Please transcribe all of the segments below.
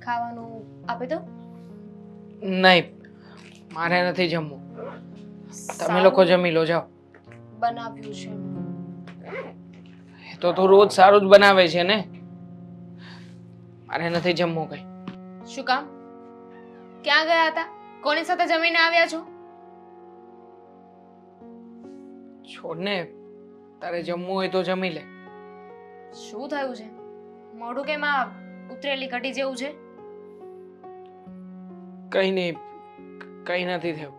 ખાવાનું આપી દઉં? નહીં, મારે નથી જમવું. તમે લોકો જમી લો, જાઓ. બનાવ્યું છે. એ તો તું રોજ સારું જ બનાવે છે ને. મારે નથી જમવું કઈ. શું કામ? ક્યાં ગયા હતા? કોની સાથે જમીને આવ્યા છો? છોડ ને, તારે જમવું હોય તો જમી લે. શું થયું છે? મોઢું કેમ આ ઉતરેલી કઢી જેવું છે? કઈ નહીં, કઈ નથી થયું.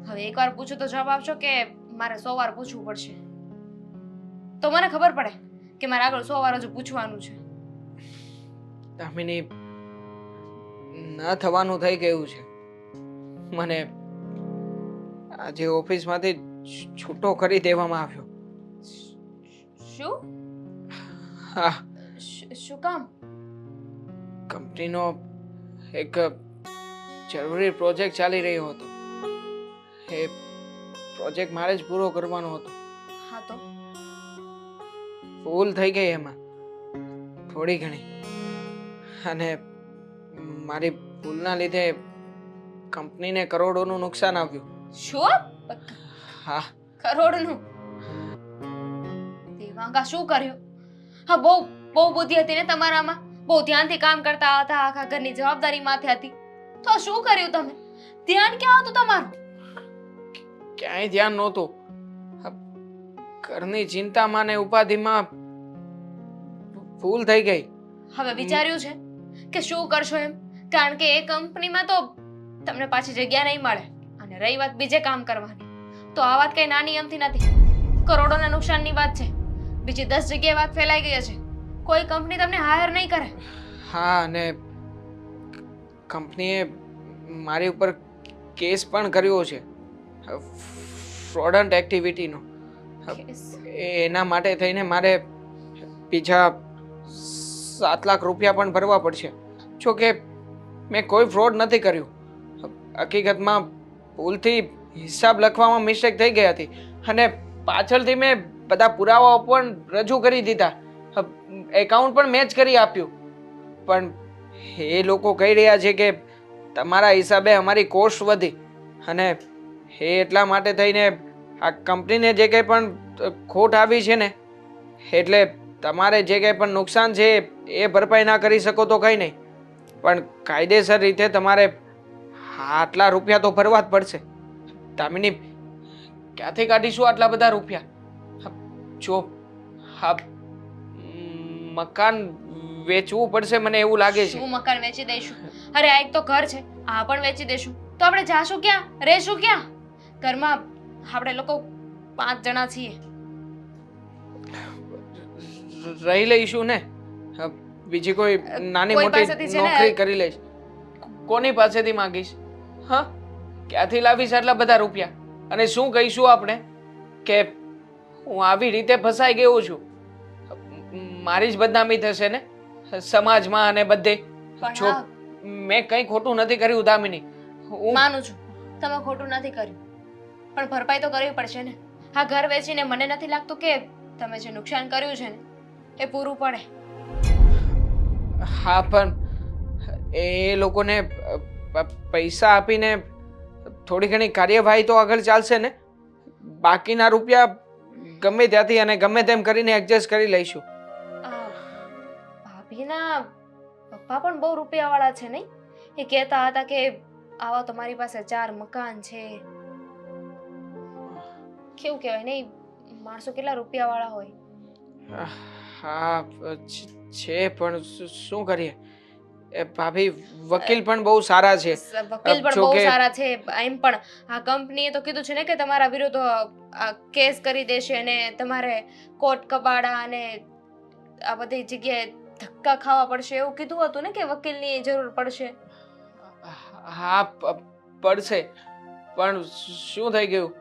હવે એકવાર પૂછું તો જવાબ આપશો કે મારે 100 વાર પૂછવું પડશે? તો મને ખબર પડે કે મારે આગળ 100 વાર હજુ પૂછવાનું છે. દામિની, ન થવાનું થઈ ગયું છે. મને આજે ઓફિસમાંથી છૂટો કરી દેવામાં આવ્યો. શું? હા, શું કામ? કંપનીનો એક જરૂરી પ્રોજેક્ટ ચાલી રહ્યો હતો. એ પ્રોજેક્ટ મારે જ પૂરો કરવાનો હતો. હા તો ભૂલ થઈ ગઈ એમાં, થોડી ઘણી. અને મારી ભૂલના લીધે કંપનીને કરોડોનું નુકસાન આવ્યું. શું? હા, કરોડનું? દેવાંગા શું કર્યું? હા, બહુ બહુ બુદ્ધિ હતી ને તમારામાં. બહુ ધ્યાનથી કામ કરતા હતા, આખા ઘરની જવાબદારી માથે હતી. તો શું કર્યું તમે? ધ્યાન ક્યાં હતું તમારું? ક્યાંય ધ્યાન નહોતું. આ ઘરની ચિંતામાં ને ઉપાધિમાં ભૂલ થઈ ગઈ. હવે વિચાર્યું છે કે શું કરશો એમ? કારણ કે એ કંપનીમાં તો તમને પાછી જગ્યા નહીં મળે. અને રહી વાત બીજે કામ કરવાની, તો આ વાત કઈ નાની અમથી નથી. કરોડોના નુકસાનની વાત છે. બીજી 10 જગ્યાએ વાત ફેલાઈ ગઈ છે. કોઈ કંપની તમને હાયર નહીં કરે. હા, અને કંપનીએ મારી ઉપર કેસ પણ કર્યો છે, ફ્રોડન્ટ એક્ટિવિટીનો. એના માટે થઈને મારે બીજા 7 લાખ રૂપિયા પણ ભરવા પડશે. જો કે મેં કોઈ ફ્રોડ નથી કર્યું. હકીકતમાં ભૂલથી હિસાબ લખવામાં મિસ્ટેક થઈ ગઈ હતી અને પાછળથી મેં બધા પુરાવાઓ પણ રજૂ કરી દીધા, એકાઉન્ટ પણ મેચ કરી આપ્યું. પણ એ લોકો કહી રહ્યા છે કે તમારા હિસાબે અમારી કોસ્ટ વધી અને એ એટલા માટે થઈને આ કંપનીને જે કંઈ પણ ખોટ આવી છે ને, એટલે તમારે જે કંઈ પણ નુકસાન છે એ ભરપાઈ ના કરી શકો તો કંઈ નહીં, પણ કાયદેસર રીતે તમારે આટલા રૂપિયા તો ભરવા જ પડશે. દામિની, ક્યાંથી કાઢીશું આટલા બધા રૂપિયા? જો હા, મકાન વેચવું પડશે મને એવું લાગે છે. શું મકાન વેચી દઈશું? અરે આ એક તો ઘર છે, આ પણ વેચી દઈશું તો આપણે જાશું ક્યાં? રહેશું ક્યાં? ઘરમાં આપણે લોકો 5 જણા છીએ. રહી લઈશું ને, બીજી કોઈ નાની કોઈ મોટી પાસેથી છે ને- નોકરી કરી લઈશ. કોની પાસેથી માંગીશ? હા, ક્યાંથી લાવીશ આટલા બધા રૂપિયા? અને શું કહીશું આપણે કે હું આવી રીતે ફસાઈ ગયો છું? મારી જ બદનામી થશે ને સમાજમાં અને બધે. પણ જો હા, મેં કંઈ ખોટું નથી કર્યું દામિની. હું માનું છું તમે ખોટું નથી કર્યું, પણ ભરપાઈ તો કરવી પડશે ને. આ ઘર વેચીને મને નથી લાગતું કે તમે જે નુકસાન કર્યું છે ને એ પૂરું પડે. હા, પણ એ લોકોને પૈસા આપીને થોડી ઘણી કાર્યવાહી તો આગળ ચાલશે ને. બાકીના રૂપિયા ગમે ત્યાંથી અને ગમે તેમ કરીને એડજસ્ટ કરી લઈશું. ભાભીના પપ્પા પણ બહુ રૂપિયાવાળા છે નહીં? એ કહેતા હતા કે આવા તો મારી પાસે 4 મકાન છે. કેવું કહેવાય નહીં, માણસો કેટલા રૂપિયાવાળા હોય. હા છે, પણ શું કરીએ? એ ભાભી વકીલ પણ બહુ સારા છે. વકીલ પણ બહુ સારા છે. એમ પણ આ કંપનીએ તો કીધું છે ને કે તમારા વિરુદ્ધ કેસ કરી દેશે અને તમારે કોર્ટ કબાડા અને આ બધી જગ્યાએ ધક્કા ખાવા પડશે એવું કીધું હતું ને કે વકીલની જરૂર પડશે. હા, પડશે, પણ શું થઈ ગયું?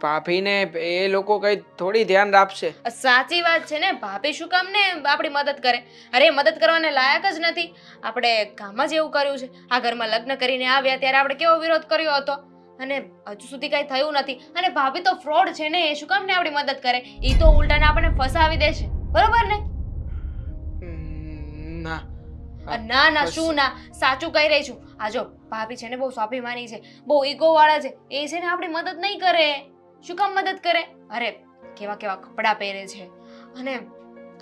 ભાભીને એ લોકો કઈ થોડી ધ્યાન રાખશે. સાચી વાત છે ને. ભાભી શું કામ ને આપણી મદદ કરે? અરે મદદ કરવાને લાયક જ નથી. આપણે કામ જ એવું કર્યું છે. આ ઘરમાં લગ્ન કરીને આવ્યા ત્યારે આપણે કેવો વિરોધ કર્યો હતો અને હજુ સુધી કઈ થયું નથી. અને ભાભી તો ફ્રોડ છે ને, એ શું કામ ને આપણી મદદ કરે? ઈ તો ઉલટાને આપણને ફસાવી દેશે, બરોબર ને? ના, ના ના બસ. શું ના, સાચું કહી રહી છું. આ જો ભાભી છે ને બહુ સ્વાભિમાની છે, બહુ ઈગો વાળા છે. એ છે ને આપણી મદદ નહીં કરે. શું કામ મદદ કરે? અરે કેવા કેવા કપડાં પહેરે છે, અને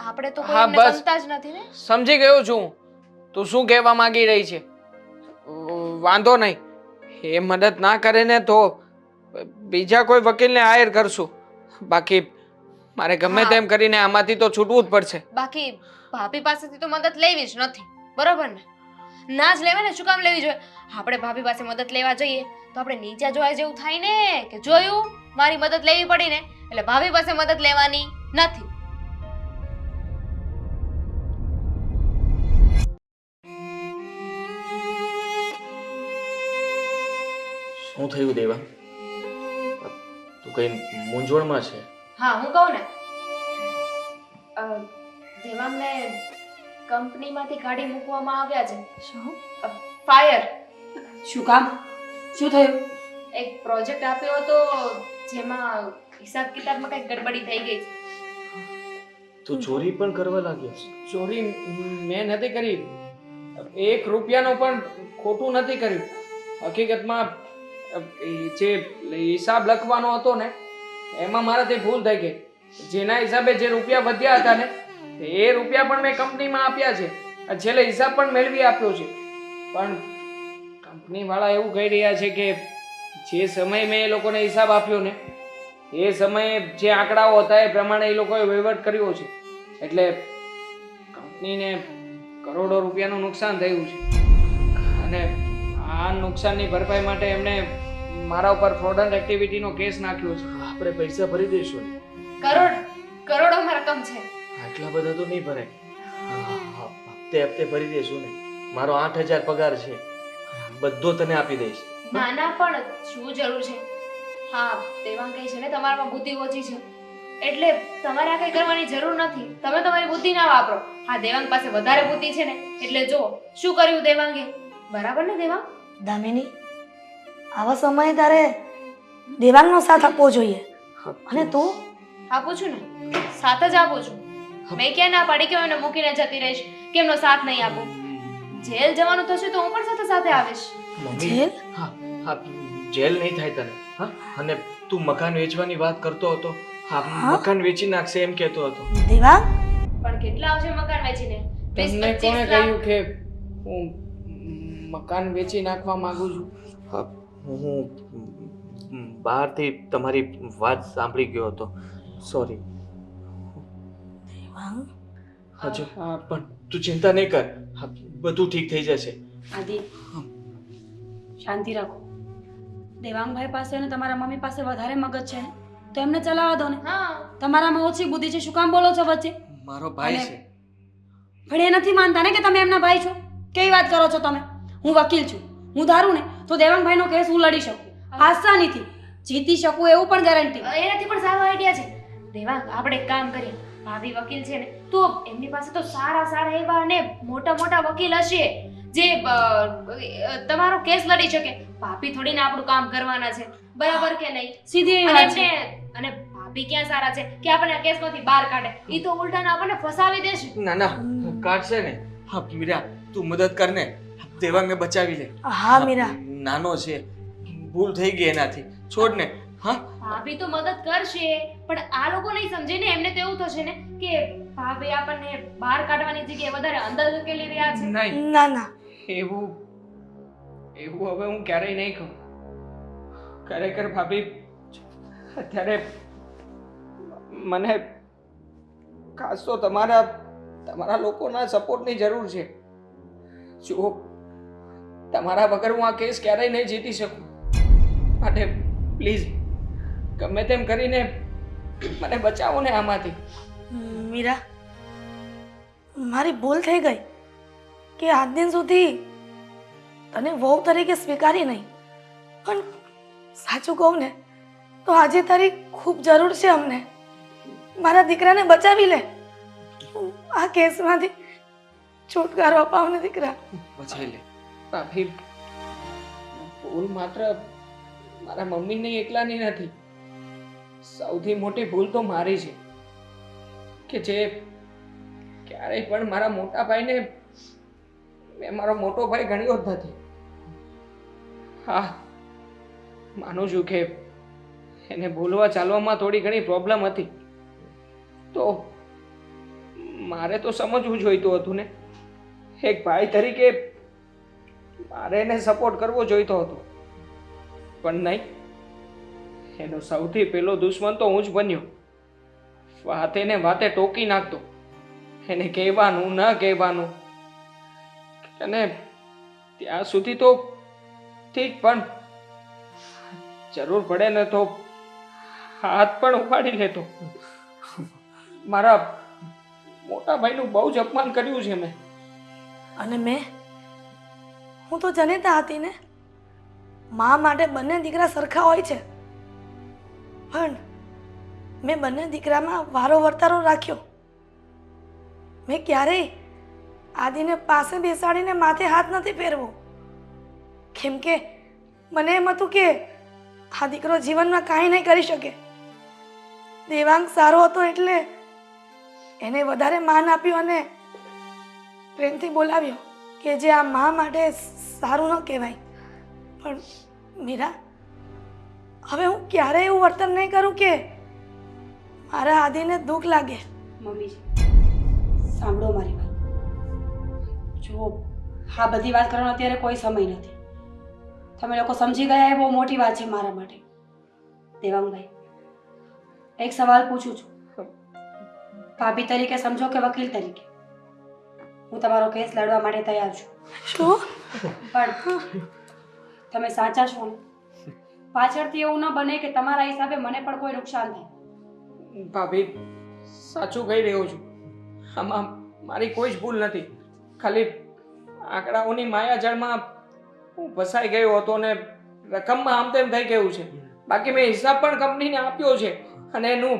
આપણે તો કોઈ હા, એમને બસ. ગમતા જ નથી ને. સમજી ગયો છું તું શું કહેવા માંગી રહી છે. વાંધો નહીં, એ મદદ ના કરે ને તો બીજા કોઈ વકીલને હાયર કરશું. બાકી મારે ગમે હા. તેમ કરીને આમાંથી તો છૂટવું જ પડશે. બાકી ભાભી પાસેથી તો મદદ લેવી જ નથી, બરોબર ને? ના જ લેવાય ને, શું કામ લેવી જોઈએ? આપણે ભાભી પાસે મદદ લેવા જઈએ તો આપણે નીચા જોયા જેવું થાય ને, કે જોયું મારી મદદ લેવી પડી ને એટલે ભાભી પાસે મદદ લેવાની નથી. શું થયું દેવા? તું કઈ મૂંઝવણમાં છે? હા, હું કહું ને, દેવાંગને કંપનીમાંથી કાઢી મૂકવામાં આવ્યા છે. શું ફાયર. શું કામ? શું થયું? એક પ્રોજેક્ટ આપ્યો હતો જેમાં હિસાબ કિતાબમાં કંઈક ગડબડી થઈ ગઈ છે. તું ચોરી પણ કરવા લાગ્યો? ચોરી મેં નથી કરી, 1 રૂપિયાનો પણ ખોટું નથી કર્યું. હકીકતમાં જે હિસાબ લખવાનો હતો ને એમાં મારાથી ભૂલ થઈ ગઈ. જેના હિસાબે જે રૂપિયા વધ્યા હતા ને એ રૂપિયા પણ મેં કંપનીમાં આપ્યા છે. છેલ્લે હિસાબ પણ મેળવી આપ્યો છે. પણ કંપનીવાળા એવું કહી રહ્યા છે કે જે સમયે મેં એ લોકોને હિસાબ આપ્યો ને એ સમયે જે આંકડાઓ હતા એ પ્રમાણે એ લોકોએ વહીવટ કર્યો છે. એટલે કંપનીને કરોડો રૂપિયાનું નુકસાન થયું છે. અને આ નુકસાનની ભરપાઈ માટે એમણે મારા ઉપર ફ્રોડન્ટ એક્ટિવિટીનો કેસ નાખ્યો છે. આપણે પૈસા ભરી દઈશું ને? કરોડોમાં રકમ છે. આટલા બધા તો નહીં ભરાય. હપ્તે હપ્તે ભરી દઈશું ને? મારો 8,000 પગાર છે, બધો તને આપી દઈશ. ના ના, પણ શું જરૂર છે? હા, દેવાંગ કહે છે ને તમારામાં બુદ્ધિ ઓછી છે, એટલે તમારે આ કંઈ કરવાની જરૂર નથી. તમે તમારી બુદ્ધિ ના વાપરો. હા, દેવાંગ પાસે વધારે બુદ્ધિ છે ને, એટલે જો શું કર્યું દેવાંગે. બરાબર ને દેવાંગ? દામિની, આવા સમયે તારે દેવાંગનો સાથ આપવો જોઈએ. અને તું આપું છું ને, સાથ જ આપું છું. મેં ક્યાં ના પાડી કે હું એને મૂકીને જતી રહીશ, કે એમનો સાથ નહીં આપું. જેલ જવાનું થશે તો હું પણ સાથે સાથે આવીશ. Mummy, jail? હા હા, જેલ નહીં થાય તને. હા, અને તું મકાન વેચવાની વાત કરતો હતો. હા, મકાન વેચી નાખશે એમ કહેતો હતો. દેવાંગ, પણ કેટલા આવશે મકાન વેચીને? 20-25 તમને કોણે લાખ? કહ્યું કે હું મકાન વેચી નાખવા માંગુ છું? હા, હું બહારથી તમારી વાત સાંભળી ગયો હતો. સોરી. દેવાંગ, હજુ પણ તું ચિંતા નહીં કર. હા, બધું ઠીક થઈ જશે. આદિ, શાંતિ રાખો. દેવાંગભાઈ પાસે અને તમારા મમ્મી પાસે વધારે મગજ છે ને, તો એમને ચલાવવા દો ને. હા, તમારામાં ઓછી બુદ્ધિ છે, શું કામ બોલો છો વચ્ચે? મારો ભાઈ અને- છે. પણ એ નથી માનતા ને કે તમે એમના ભાઈ છો. કેવી વાત કરો છો તમે? હું વકીલ છું. હું ધારું ને તો દેવાંગભાઈનો કેસ હું લડી શકું, આસાનીથી જીતી શકું, એવું પણ ગેરંટી. એનાથી પણ સારો આઈડિયા છે. દેવાંગ, આપણે એક કામ કરીએ. ભાભી વકીલ છે ને, તો એમની પાસે તો સારા સારા એવા અને મોટા મોટા વકીલ હશે જે તમારો કેસ લડી શકે. ભાભી થોડીને આપણું કામ કરવાના છે, બરાબર કે નહીં? સીધી એવી અને વાત છે. અને ભાભી ક્યાં સારા છે કે આપણને આ કેસમાંથી બહાર કાઢે? ઈ તો ઉલટાના આપણને ફસાવી દેશે. ના ના, કાઢશે ને. હા મીરા, તું મદદ કર ને. દેવાંગને બચાવી લે. હા મીરા, નાનો છે, ભૂલ થઈ ગઈ એનાથી. છોડ ને. હા, ભાભી તો મદદ કરશે, પણ આ લોકો નહીં સમજે ને. એમને તો એવું થશે ને કે ભાભી આપણને બહાર કાઢવાની જગ્યાએ વધારે અંદર ધકેલી રહ્યા છે. નહીં, ના ના, એવું હવે હું ક્યારેય નહીં કહું. ખરેખર ભાભી, અત્યારે મને ખાસ તો તમારા લોકોના સપોર્ટની જરૂર છે. જુઓ, તમારા વગર હું આ કેસ ક્યારેય નહીં જીતી શકું. માટે પ્લીઝ ગમે તેમ કરીને મને બચાવો ને આમાંથી. મીરા, મારી ભૂલ થઈ ગઈ કે આજ દિન સુધી તને વહુ તરીકે સ્વીકારી નહીં. પણ સાચું કહું ને તો આજે તારી ખૂબ જરૂર છે અમને. મારા દીકરાને બચાવી લે. આ કેસમાંથી છુટકારો અપાવ ને દીકરા. બચાવી લે. ભાભી, ભૂલ માત્ર મારા મમ્મીની એકલાની નથી. સૌથી મોટી ભૂલ તો મારી છે કે જે ક્યારેય પણ મારા મોટા ભાઈને મેં મારો મોટો ભાઈ ગણ્યો જ નથી. હા, માનું છું કે એને બોલવા ચાલવામાં થોડી ઘણી પ્રોબ્લેમ હતી, તો મારે તો સમજવું જોઈતું હતું ને. એક ભાઈ તરીકે મારે એને સપોર્ટ કરવો જોઈતો હતો, પણ નહીં. એનો સૌથી પહેલો દુશ્મન તો હું જ બન્યો. વાતે ને વાતે ટોકી નાખતો, એને કહેવાનું ન કહેવાનું, અને ત્યાં સુધી તો ઠીક, પણ જરૂર પડે ને તો હાથ પણ ઉપાડી લેતો. મારા મોટા ભાઈનું બહુ જ અપમાન કર્યું છે મેં. અને હું તો જનેતા હતી ને. મા માટે બંને દીકરા સરખા હોય છે, પણ મેં બંને દીકરામાં વારો વર્તારો રાખ્યો. મેં ક્યારેય આદિને પાસે બેસાડીને માથે હાથ નથી ફેરવો, કેમ કે મને એમ હતું કે આ દીકરો જીવનમાં કાંઈ નહીં કરી શકે. દેવાંગ સારો હતો એટલે એને વધારે માન આપ્યું અને પ્રેમથી બોલાવ્યો, કે જે આ મા માટે સારું ન કહેવાય. પણ મીરા, હવે હું ક્યારેય એવું વર્તન નહીં કરું કે મારા આદિને દુઃખ લાગે. મમ્મીજી, સાંભળો મારી વાત. જો આ બધી વાત કરવાનો અત્યારે કોઈ સમય નથી. તમે લોકો સમજી ગયા એ બહુ મોટી વાત છે મારા માટે. દેવાંગભાઈ, એક સવાલ પૂછું છું. ભાભી તરીકે સમજો કે વકીલ તરીકે, હું તમારો કેસ લડવા માટે તૈયાર છું. શું? પણ તમે સાચા છો ને? પાછળથી એવું ન બને કે તમારા હિસાબે મને પણ કોઈ નુકસાન થાય. ભાભી, સાચું કહી રહ્યો છું. આમાં મારી કોઈ જ ભૂલ નથી. ખાલી આંકડાઓની માયાજાળમાં હું ફસાઈ ગયો હતો ને રકમમાં આમ તેમ થઈ ગયું છે. બાકી મેં હિસાબ પણ કંપનીને આપ્યો છે અને એનું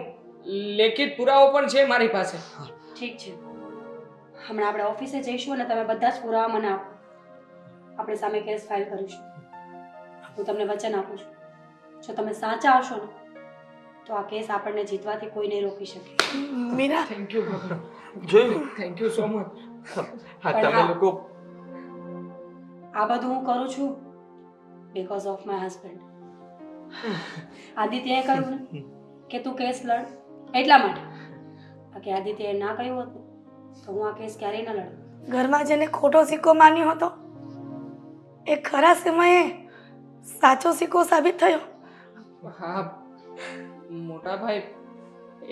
લેખિત પુરાવો પણ છે મારી પાસે. ઠીક છે, હમણાં આપણે ઓફિસે જઈશું અને તમે બધા જ પુરાવા મને આપો. આપણે સામે કેસ ફાઇલ કરીશું. હું તમને વચન આપું છું, જો તમે સાચા હશો ને તો આ કેસ આપણને જીતવાથી કોઈ નહીં રોકી શકે. મીરા, થેન્ક યુ ભાભી, જોયું? Thank you so much. હા, તમે લોકો આ બધું હું કરું છું બીકોઝ ઓફ માય હસબન્ડ. આદિત્યએ કહ્યું ને કે તું કેસ લડ, એટલા માટે. બાકી આદિત્યએ ના કહ્યું હોત ને તો હું આ કેસ ક્યારેય ન લડું. ઘરમાં જેને ખોટો સિક્કો માન્યો હતો એ ખરા સમયે સાચો સિક્કો સાબિત થયો. હા, મોટા ભાઈ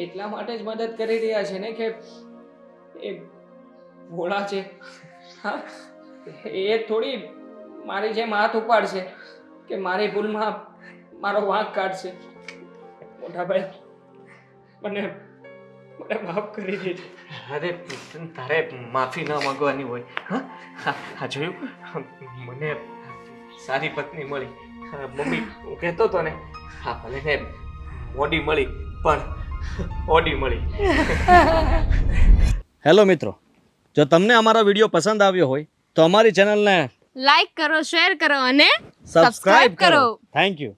એટલા માટે જ મદદ કરી રહ્યા છે ને કે એ ભોળા છે. હા, એ થોડી મારી જેમ હાથ ઉપાડશે કે મારી ભૂલમાં મારો વાંક કાઢશે. મોટા ભાઈ, મને માફ કરી દેજો. અરે તારે માફી ન માંગવાની હોય. હા હા, જોયું? મને સારી પત્ની મળી. મમ્મી, હું કહેતો હતો ને, હા ભલે ને મોડી મળી પણ ઓડી મળી. હેલો મિત્રો, જો તમને અમારો વિડીયો પસંદ આવ્યો હોય તો અમારી ચેનલને લાઈક કરો, શેર કરો અને સબસ્ક્રાઇબ કરો. Thank you.